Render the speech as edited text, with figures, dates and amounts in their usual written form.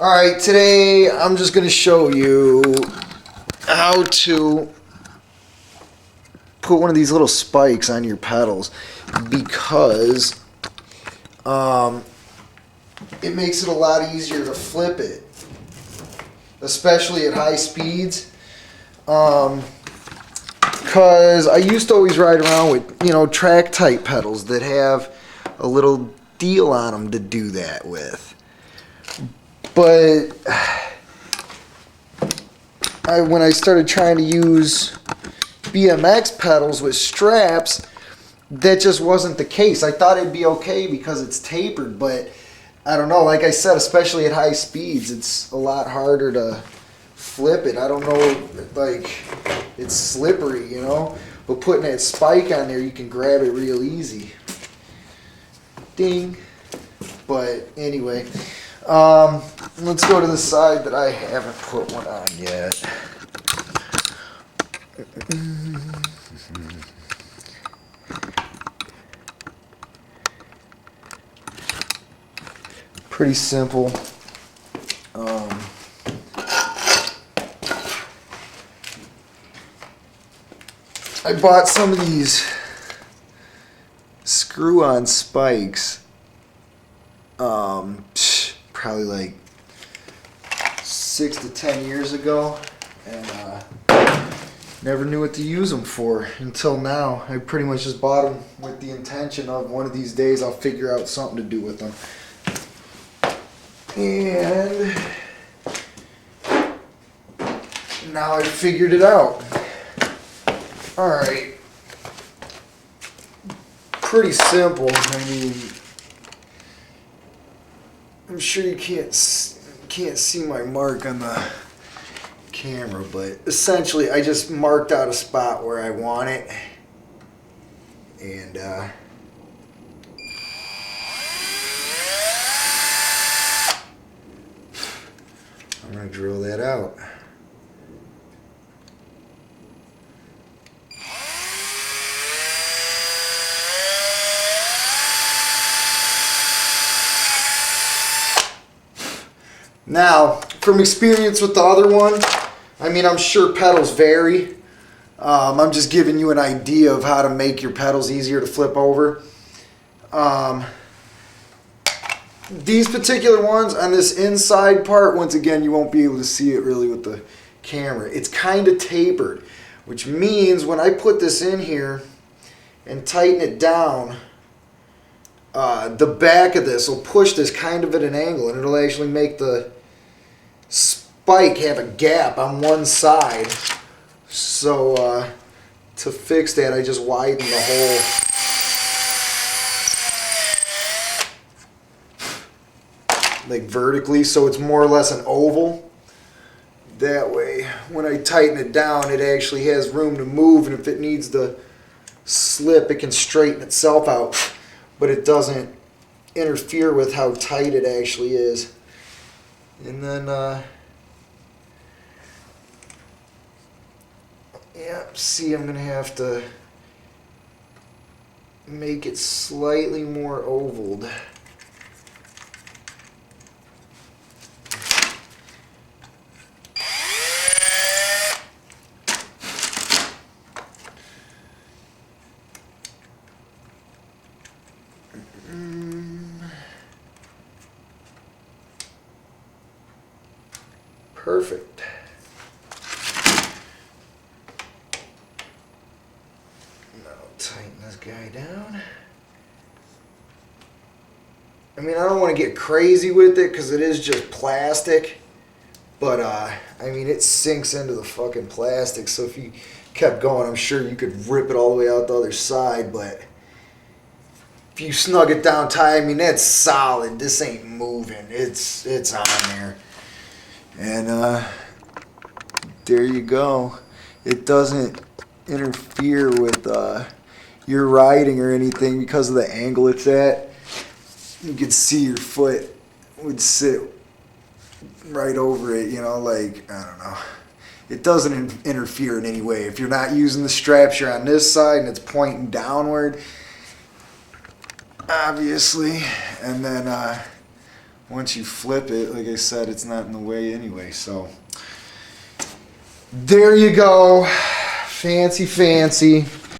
Alright, today I'm just going to show you how to put one of these little spikes on your pedals because it makes it a lot easier to flip it, especially at high speeds. Because I used to always ride around with, track type pedals that have a little deal on them to do that with. But when I started trying to use BMX pedals with straps, that just wasn't the case. I thought it'd be okay because it's tapered, but I don't know. Like I said, especially at high speeds, it's a lot harder to flip it. I don't know, like, it's slippery, But putting that spike on there, you can grab it real easy. Ding. But anyway, let's go to the side that I haven't put one on yet. Pretty simple. I bought some of these screw-on spikes probably like 6 to 10 years ago, and never knew what to use them for until now. I pretty much just bought them with the intention of one of these days I'll figure out something to do with them. And now I figured it out. Alright. Pretty simple. I mean, I'm sure you can't see my mark on the camera, but essentially I just marked out a spot where I want it, and I'm going to drill that out. Now, from experience with the other one, I mean, I'm sure pedals vary. I'm just giving you an idea of how to make your pedals easier to flip over. These particular ones on this inside part, once again, you won't be able to see it really with the camera. It's kind of tapered, which means when I put this in here and tighten it down, the back of this will push this kind of at an angle, and it'll actually make the spike have a gap on one side. So to fix that, I just widen the hole. Like vertically, so it's more or less an oval. That way, when I tighten it down, it actually has room to move, and if it needs to slip, it can straighten itself out, but it doesn't interfere with how tight it actually is. And then, see, I'm going to have to make it slightly more ovaled. Perfect. Now tighten this guy down. I mean, I don't want to get crazy with it because it is just plastic, but I mean, it sinks into the fucking plastic, so if you kept going, I'm sure you could rip it all the way out the other side, but if you snug it down tight, I mean, that's solid. This ain't moving. It's on there. And there you go. It doesn't interfere with your riding or anything because of the angle it's at. You can see your foot would sit right over it, like, I don't know. It doesn't interfere in any way. If you're not using the straps, you're on this side and it's pointing downward, obviously. And then once you flip it, like I said, it's not in the way anyway. So there you go. Fancy, fancy.